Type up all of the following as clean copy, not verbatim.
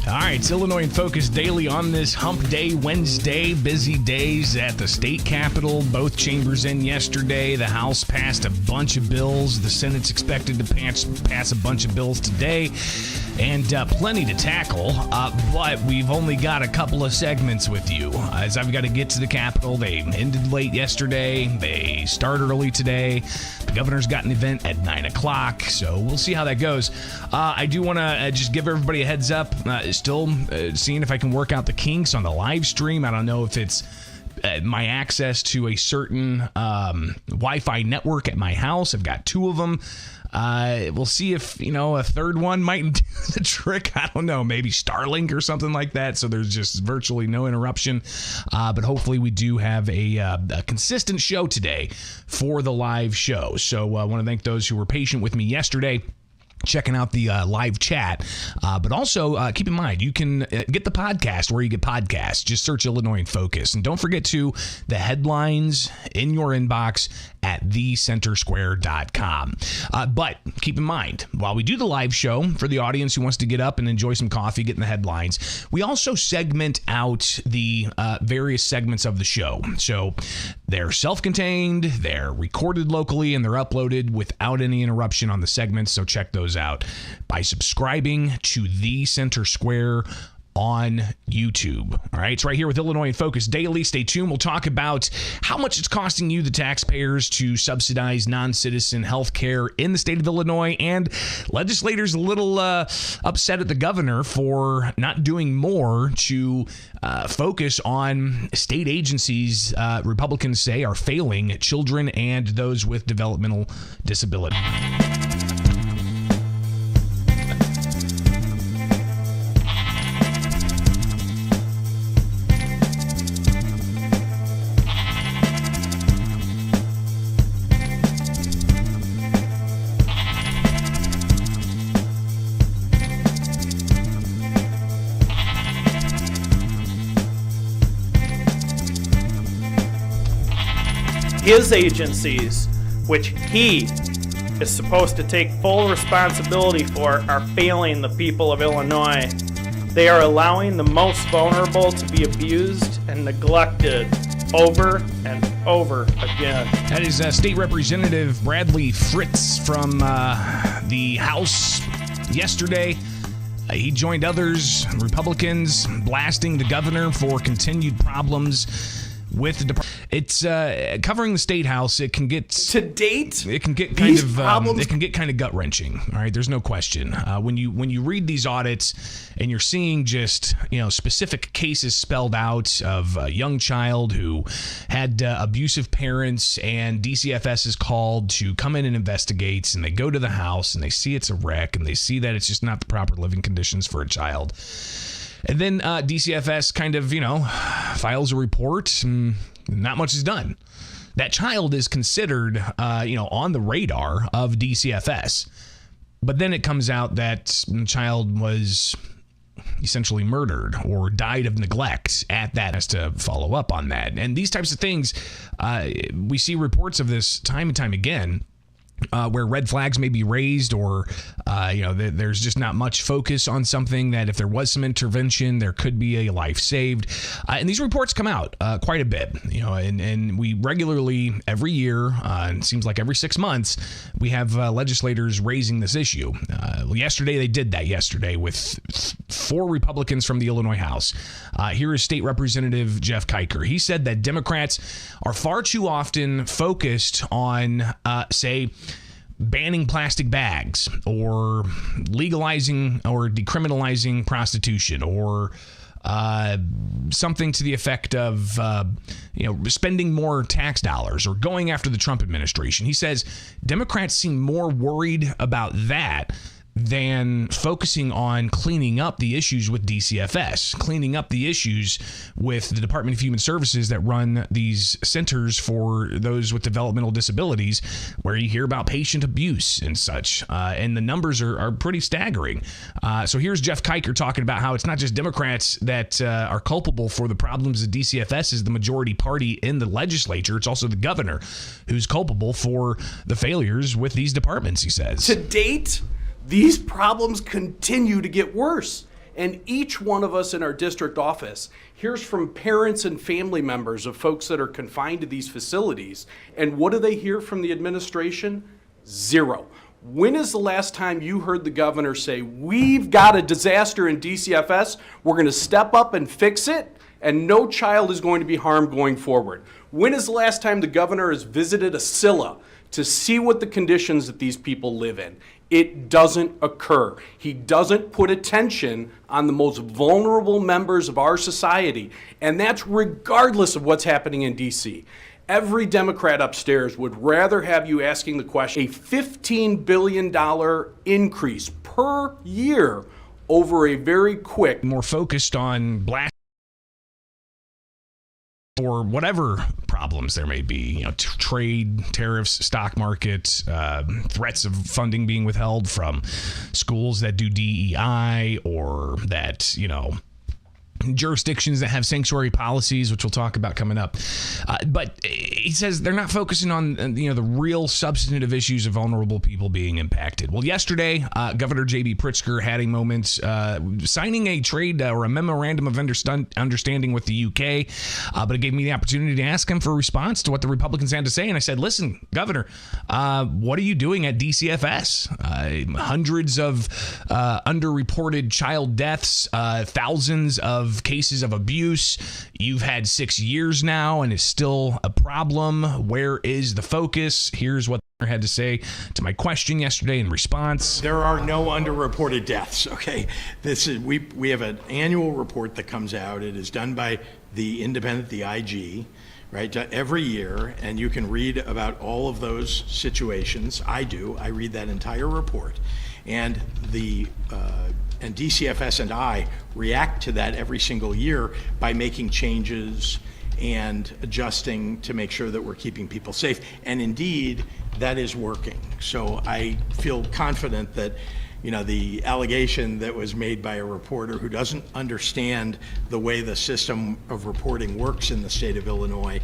All right, it's Illinois in Focus Daily on this Hump Day Wednesday. Busy days at the state capitol. Both chambers in yesterday. The House passed a bunch of bills. The Senate's expected to pass a bunch of bills today. And plenty to tackle, but we've only got a couple of segments with you. As I've got to get to the Capitol, they ended late yesterday. They start early today. The governor's got an event at 9 o'clock, so we'll see how that goes. I do want to just give everybody a heads up. Still seeing if I can work out the kinks on the live stream. I don't know if it's my access to a certain Wi-Fi network at my house. I've got two of them. We'll see if, a third one might do the trick. I don't know, maybe Starlink or something like that. So there's just virtually no interruption. But hopefully we do have a consistent show today for the live show. So I want to thank those who were patient with me yesterday, checking out the live chat. But also keep in mind, you can get the podcast where you get podcasts. Just search Illinois in Focus. And don't forget the headlines in your inbox at thecentersquare.com. But keep in mind, while we do the live show, for the audience who wants to get up and enjoy some coffee, getting the headlines, we also segment out the various segments of the show. So they're self-contained, they're recorded locally, and they're uploaded without any interruption on the segments. So check those out by subscribing to The Center Square on YouTube. All right, it's right here with Illinois in Focus Daily. Stay tuned. We'll talk about how much it's costing you, the taxpayers, to subsidize non-citizen health care in the state of Illinois, and legislators a little upset at the governor for not doing more to focus on state agencies Republicans say are failing children and those with developmental disability. His agencies, which he is supposed to take full responsibility for, are failing the people of Illinois. They are allowing the most vulnerable to be abused and neglected over and over again. That is State Representative Bradley Fritz from the House yesterday. He joined others, Republicans, blasting the governor for continued problems with the department. It's covering the state house. It can get to date. It can get kind of it can get kind of gut wrenching. All right, there's no question. When you read these audits and you're seeing just specific cases spelled out of a young child who had abusive parents, and DCFS is called to come in and investigate, and they go to the house and they see it's a wreck, and they see that it's just not the proper living conditions for a child. And then DCFS kind of, files a report, and not much is done. That child is considered, on the radar of DCFS. But then it comes out that the child was essentially murdered or died of neglect at that. Has to follow up on that. And these types of things, we see reports of this time and time again. where red flags may be raised, or there's just not much focus on something that if there was some intervention, there could be a life saved. And these reports come out quite a bit, and we regularly every year, it seems like every 6 months, we have legislators raising this issue. Yesterday they did that with 4 Republicans from the Illinois House. Here is State Representative Jeff Kiker. He said that Democrats are far too often focused on, say, banning plastic bags, or legalizing or decriminalizing prostitution, or something to the effect of spending more tax dollars, or going after the Trump administration. He says Democrats seem more worried about that than focusing on cleaning up the issues with DCFS, cleaning up the issues with the Department of Human Services that run these centers for those with developmental disabilities, where you hear about patient abuse and such. And the numbers are pretty staggering. So here's Jeff Kiker talking about how it's not just Democrats that are culpable for the problems that DCFS is the majority party in the legislature. It's also the governor who's culpable for the failures with these departments, he says. To date, these problems continue to get worse. And each one of us in our district office hears from parents and family members of folks that are confined to these facilities. And what do they hear from the administration? Zero. When is the last time you heard the governor say, we've got a disaster in DCFS, we're going to step up and fix it, and no child is going to be harmed going forward? When is the last time the governor has visited a SILA to see what the conditions that these people live in? It doesn't occur. He doesn't put attention on the most vulnerable members of our society, and that's regardless of what's happening in D.C. Every Democrat upstairs would rather have you asking the question, a $15 billion increase per year over a very quick... More focused on blast or whatever problems there may be, trade, tariffs, stock market, threats of funding being withheld from schools that do DEI, or that, jurisdictions that have sanctuary policies, which we'll talk about coming up. But he says they're not focusing on, the real substantive issues of vulnerable people being impacted. Well, yesterday, Governor J.B. Pritzker had a moment signing a trade or a memorandum of understanding with the UK, but it gave me the opportunity to ask him for a response to what the Republicans had to say. And I said, listen, Governor, what are you doing at DCFS? Hundreds of underreported child deaths, thousands of cases of abuse. You've had 6 years now, and it's still a problem. Where is the focus? Here's what I had to say to my question yesterday in response. There are no underreported deaths. Okay, this is we have an annual report that comes out. It is done by the independent, the IG, right, every year, and you can read about all of those situations. I read that entire report, and and DCFS and I react to that every single year by making changes and adjusting to make sure that we're keeping people safe. And indeed, that is working. So I feel confident that, the allegation that was made by a reporter who doesn't understand the way the system of reporting works in the state of Illinois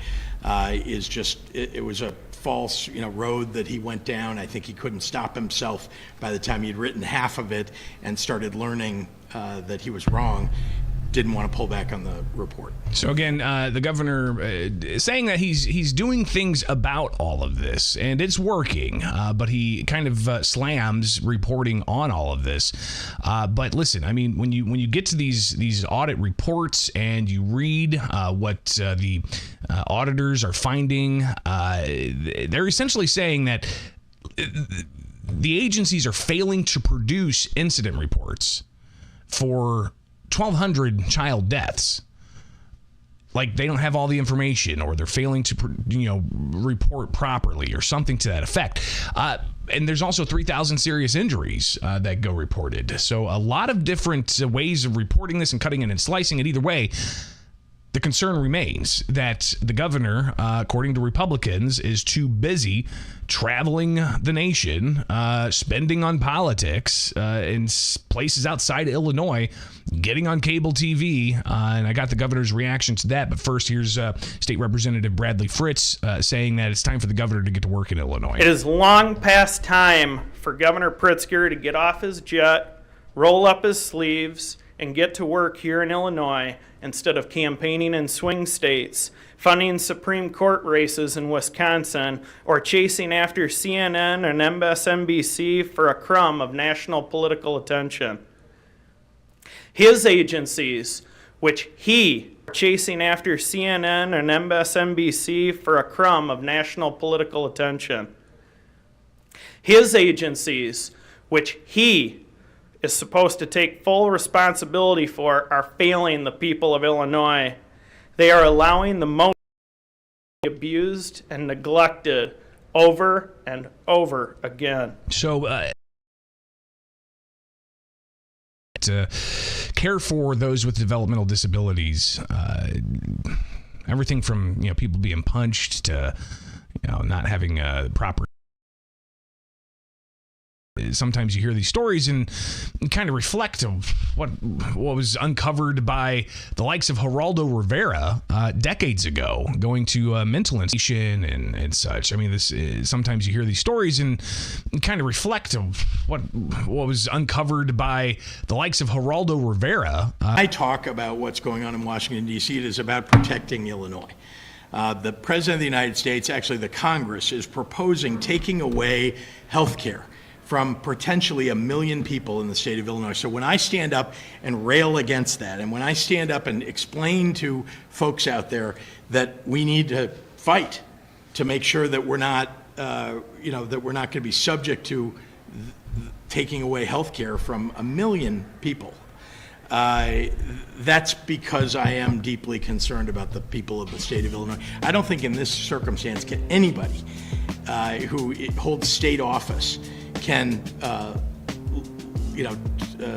is just, it was a false, road that he went down. I think he couldn't stop himself by the time he'd written half of it and started learning that he was wrong. Didn't want to pull back on the report. So again, the governor is saying that he's doing things about all of this, and it's working, but he kind of slams reporting on all of this. But listen, I mean, when you get to these audit reports and you read what the auditors are finding, they're essentially saying that the agencies are failing to produce incident reports for 1,200 child deaths. Like, they don't have all the information, or they're failing to, report properly, or something to that effect. And there's also 3,000 serious injuries that go reported. So a lot of different ways of reporting this and cutting it and slicing it. Either way, The concern remains that the governor, according to Republicans, is too busy traveling the nation, spending on politics in places outside of Illinois, getting on cable TV. And I got the governor's reaction to that. But first, here's State Representative Bradley Fritz saying that it's time for the governor to get to work in Illinois. It is long past time for Governor Pritzker to get off his jet, roll up his sleeves, and get to work here in Illinois instead of campaigning in swing states, funding Supreme Court races in Wisconsin, or chasing after CNN and MSNBC for a crumb of national political attention. His agencies, which he chasing after CNN and MSNBC for a crumb of national political attention. His agencies, which he is supposed to take full responsibility for, are failing the people of Illinois. They are allowing the most abused and neglected over and over again. So, to care for those with developmental disabilities, everything from people being punched to not having proper. Sometimes you hear these stories and kind of reflect of what was uncovered by the likes of Geraldo Rivera decades ago, going to a mental institution and such. I mean, this sometimes you hear these stories and kind of reflect of what was uncovered by the likes of Geraldo Rivera. I talk about what's going on in Washington, D.C. It is about protecting Illinois. The President of the United States, actually the Congress, is proposing taking away health care from potentially 1 million people in the state of Illinois. So when I stand up and rail against that, and when I stand up and explain to folks out there that we need to fight to make sure that we're not, that we're not going to be subject to taking away health care from 1 million people, that's because I am deeply concerned about the people of the state of Illinois. I don't think in this circumstance can anybody who holds state office can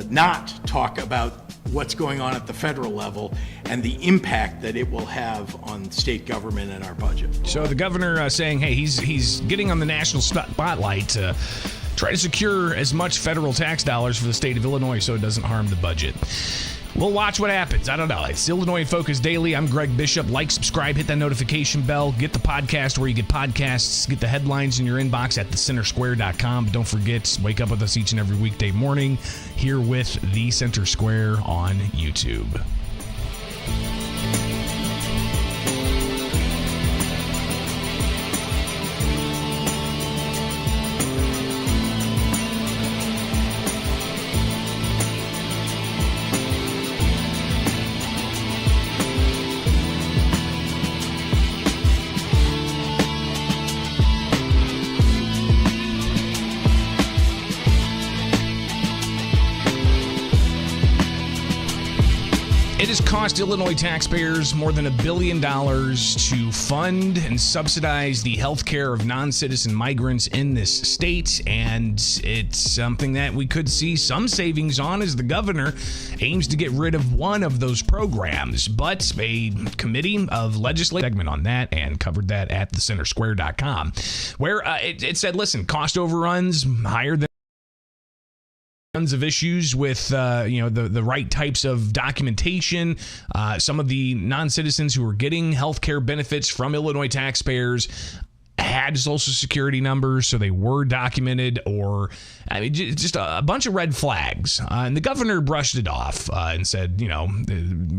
not talk about what's going on at the federal level and the impact that it will have on state government and our budget. So the governor saying, hey, he's getting on the national spotlight to try to secure as much federal tax dollars for the state of Illinois so it doesn't harm the budget. We'll watch what happens. I don't know. It's Illinois in Focus Daily. I'm Greg Bishop. Like, subscribe, hit that notification bell. Get the podcast where you get podcasts. Get the headlines in your inbox at thecentersquare.com. But don't forget, wake up with us each and every weekday morning here with The Center Square on YouTube. It has cost Illinois taxpayers more than $1 billion to fund and subsidize the health care of non-citizen migrants in this state, and it's something that we could see some savings on as the governor aims to get rid of one of those programs. But a committee of legislative segment on that and covered that at thecentersquare.com, where it said, listen, cost overruns higher than tons of issues with the right types of documentation. Some of the non-citizens who are getting health care benefits from Illinois taxpayers had Social Security numbers, so they were documented, or just a bunch of red flags. And the governor brushed it off and said,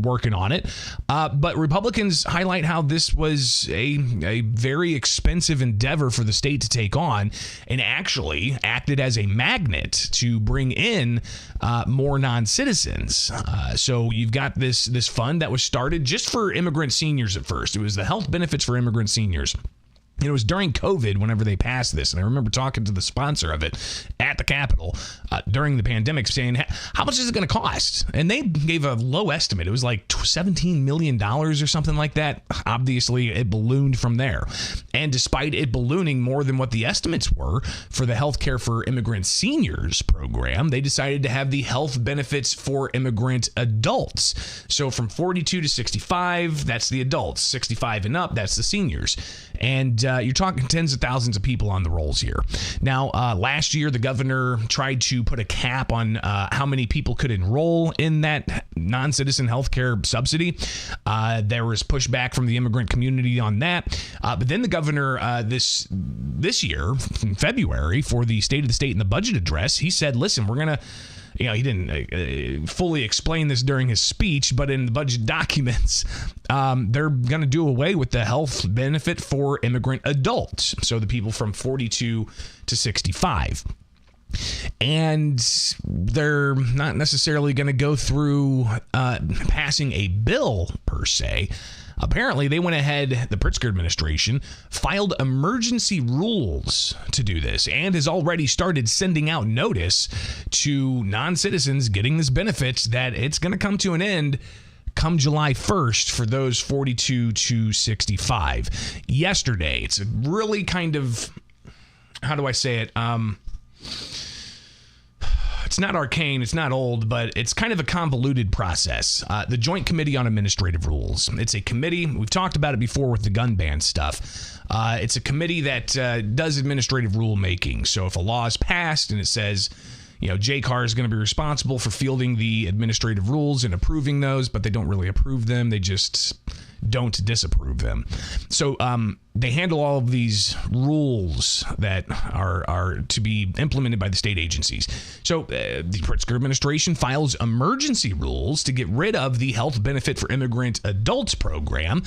working on it. But Republicans highlight how this was a very expensive endeavor for the state to take on, and actually acted as a magnet to bring in more non-citizens. So you've got this fund that was started just for immigrant seniors at first. It was the health benefits for immigrant seniors. It was during COVID whenever they passed this, and I remember talking to the sponsor of it at the Capitol during the pandemic saying, how much is it going to cost? And they gave a low estimate. It was like $17 million or something like that. Obviously, it ballooned from there. And despite it ballooning more than what the estimates were for the Healthcare for Immigrant Seniors program, they decided to have the health benefits for immigrant adults. So from 42 to 65, that's the adults. 65 and up, that's the seniors. And you're talking tens of thousands of people on the rolls here. Now, last year, the governor tried to put a cap on how many people could enroll in that non-citizen healthcare subsidy. There was pushback from the immigrant community on that. But then the governor this year, in February, for the State of the State and the budget address, he said, listen, we're going to, he didn't fully explain this during his speech, but in the budget documents, they're going to do away with the health benefit for immigrant adults. So the people from 42 to 65. And they're not necessarily going to go through passing a bill per se. Apparently, they went ahead, the Pritzker administration, filed emergency rules to do this and has already started sending out notice to non-citizens getting this benefit that it's going to come to an end come July 1st for those 42 to 65. Yesterday, it's a really kind of, how do I say it? It's not arcane, it's not old, but it's kind of a convoluted process. The Joint Committee on Administrative Rules. It's a committee, we've talked about it before with the gun ban stuff. It's a committee that does administrative rulemaking. So if a law is passed and it says, JCAR is going to be responsible for fielding the administrative rules and approving those, but they don't really approve them. They just don't disapprove them. So they handle all of these rules that are to be implemented by the state agencies. So the Pritzker administration files emergency rules to get rid of the health benefit for immigrant adults program.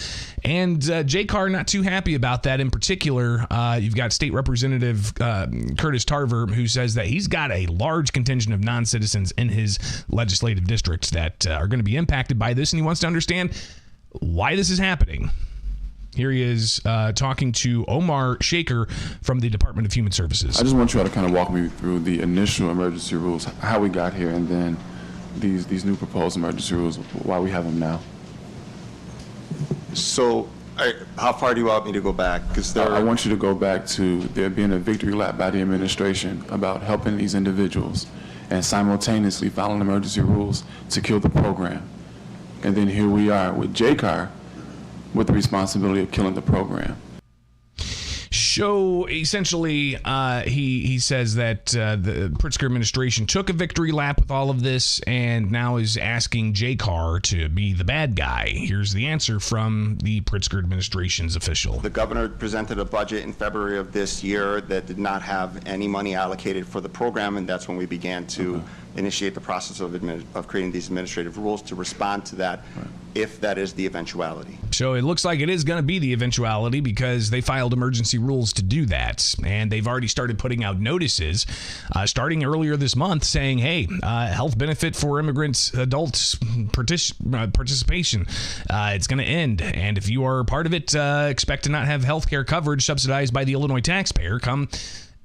And JCAR not too happy about that. In particular, you've got State Representative Curtis Tarver, who says that he's got a large contingent of non-citizens in his legislative districts that are going to be impacted by this, and he wants to understand why this is happening. Here he is talking to Omar Shaker from the Department of Human Services. I just want you all to kind of walk me through the initial emergency rules, how we got here, and then these new proposed emergency rules, why we have them now. So, how far do you want me to go back? Because I want you to go back to there being a victory lap by the administration about helping these individuals and simultaneously filing emergency rules to kill the program. And then here we are with JCAR with the responsibility of killing the program. So essentially, he says that the Pritzker administration took a victory lap with all of this and now is asking JCAR to be the bad guy. Here's the answer from the Pritzker administration's official. The governor presented a budget in February of this year that did not have any money allocated for the program, and that's when we began to initiate the process of creating these administrative rules to respond to that, if that is the eventuality. So it looks like it is going to be the eventuality because they filed emergency rules to do that, and they've already started putting out notices starting earlier this month saying, hey, health benefit for immigrants, adults participation, it's going to end, and if you are part of it, expect to not have health care coverage subsidized by the Illinois taxpayer come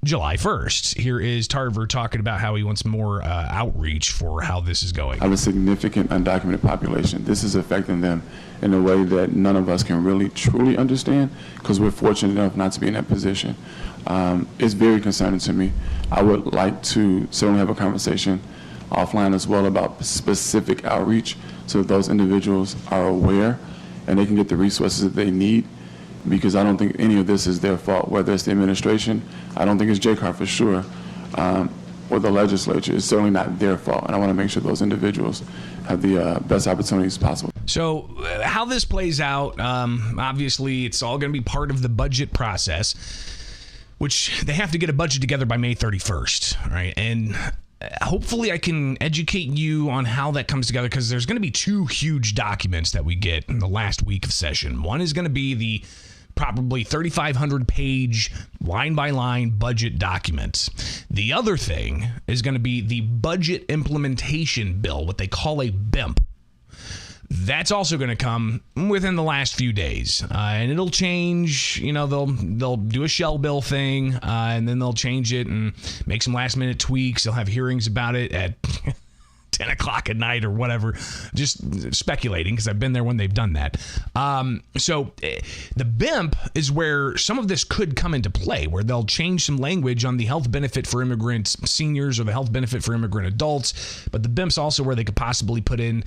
July 1st. Here is Tarver talking about how he wants more outreach for how this is going. I have a significant undocumented population. This is affecting them in a way that none of us can really truly understand because we're fortunate enough not to be in that position. It's very concerning to me. I would like to certainly have a conversation offline as well about specific outreach so that those individuals are aware and they can get the resources that they need, because I don't think any of this is their fault, whether it's the administration, I don't think it's JCAR for sure, or the legislature. It's certainly not their fault, and I want to make sure those individuals have the best opportunities possible. So how this plays out, obviously it's all going to be part of the budget process, which they have to get a budget together by May 31st, right? And hopefully I can educate you on how that comes together, because there's going to be two huge documents that we get in the last week of session. One is going to be the probably 3,500 page line by line budget document. The other thing is going to be the budget implementation bill, what they call a BIMP. That's also going to come within the last few days, and it'll change. They'll do a shell bill thing, and then they'll change it and make some last minute tweaks. They'll have hearings about it at 10 o'clock at night or whatever. Just speculating because I've been there when they've done that. So the BIMP is where some of this could come into play, where they'll change some language on the health benefit for immigrant seniors or the health benefit for immigrant adults. But the BIMP's also where they could possibly put in,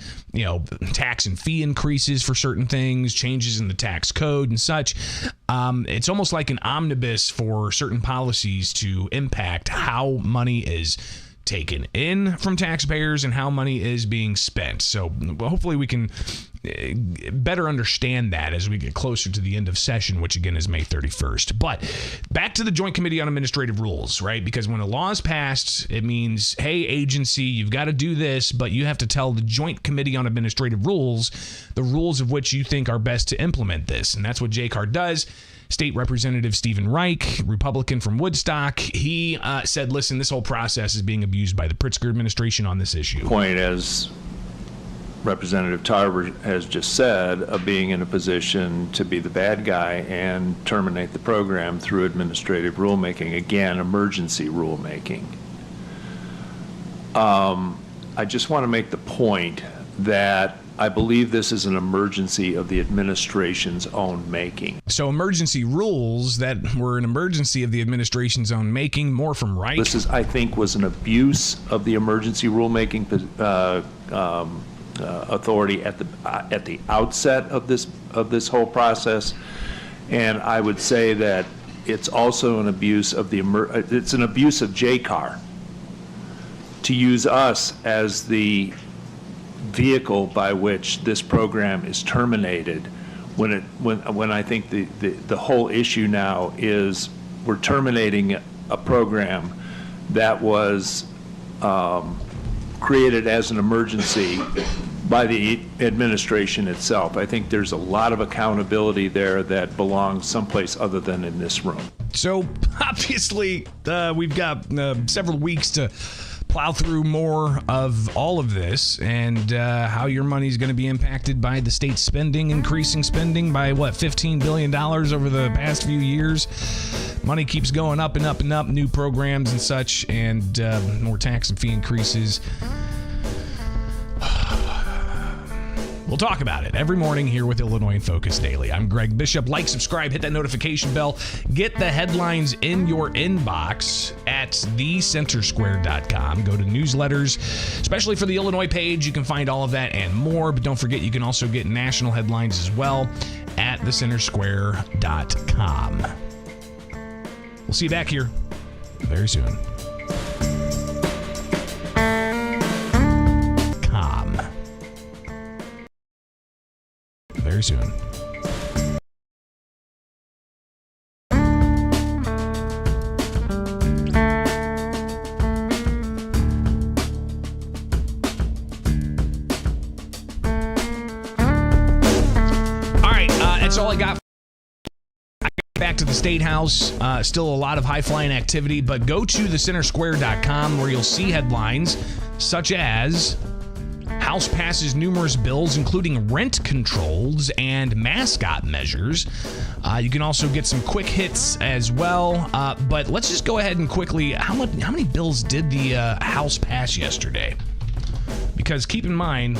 tax and fee increases for certain things, changes in the tax code and such. It's almost like an omnibus for certain policies to impact how money is taken in from taxpayers and how money is being spent. So hopefully we can better understand that as we get closer to the end of session, which again is May 31st. But back to the Joint Committee on Administrative Rules, right? Because when a law is passed, it means, hey, agency, you've got to do this, but you have to tell the Joint Committee on Administrative Rules the rules of which you think are best to implement this. And that's what JCAR does. State Representative Stephen Reich, Republican from Woodstock, he said, listen, this whole process is being abused by the Pritzker administration on this issue. Point, as Representative Tarver has just said, of being in a position to be the bad guy and terminate the program through administrative rulemaking, again, emergency rulemaking. I just want to make the point that I believe this is an emergency of the administration's own making. So emergency rules that were an emergency of the administration's own making, more from Reich. This I think, was an abuse of the emergency rulemaking authority at the outset of this whole process, and I would say that it's also an abuse of it's an abuse of JCAR to use us as the vehicle by which this program is terminated, when I think the whole issue now is we're terminating a program that was created as an emergency by the administration itself. I think there's a lot of accountability there that belongs someplace other than in this room. So obviously we've got several weeks to plow through more of all of this and how your money is going to be impacted by the state spending, increasing spending by $15 billion over the past few years. Money keeps going up and up and up, new programs and such, and more tax and fee increases. We'll talk about it every morning here with Illinois in Focus Daily. I'm Greg Bishop. Like, subscribe, hit that notification bell. Get the headlines in your inbox at thecentersquare.com. Go to newsletters, especially for the Illinois page. You can find all of that and more. But don't forget, you can also get national headlines as well at thecentersquare.com. We'll see you back here very soon. Very soon. All right, that's all I got. Back to the State House. Still a lot of high-flying activity, but go to thecentersquare.com where you'll see headlines such as House passes numerous bills, including rent controls and mascot measures. You can also get some quick hits as well. But let's just go ahead and quickly, how many bills did the House pass yesterday? Because keep in mind,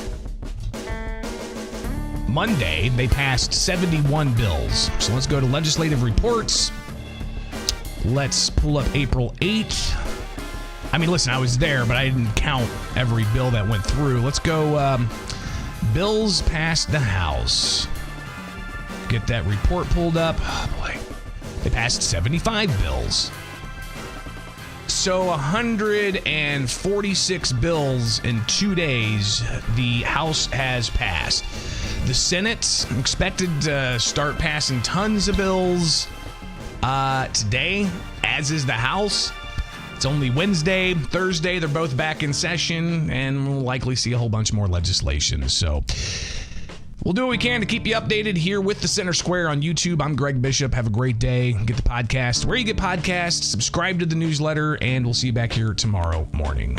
Monday, they passed 71 bills. So let's go to legislative reports. Let's pull up April 8th. I mean, listen, I was there, but I didn't count every bill that went through. Let's go bills passed the House. Get that report pulled up. Oh, boy. They passed 75 bills. So 146 bills in 2 days the House has passed. The Senate expected to start passing tons of bills today, as is the House. It's only Wednesday, Thursday, they're both back in session, and we'll likely see a whole bunch more legislation. So we'll do what we can to keep you updated here with the Center Square on YouTube. I'm Greg Bishop. Have a great day. Get the podcast where you get podcasts, subscribe to the newsletter, and we'll see you back here tomorrow morning.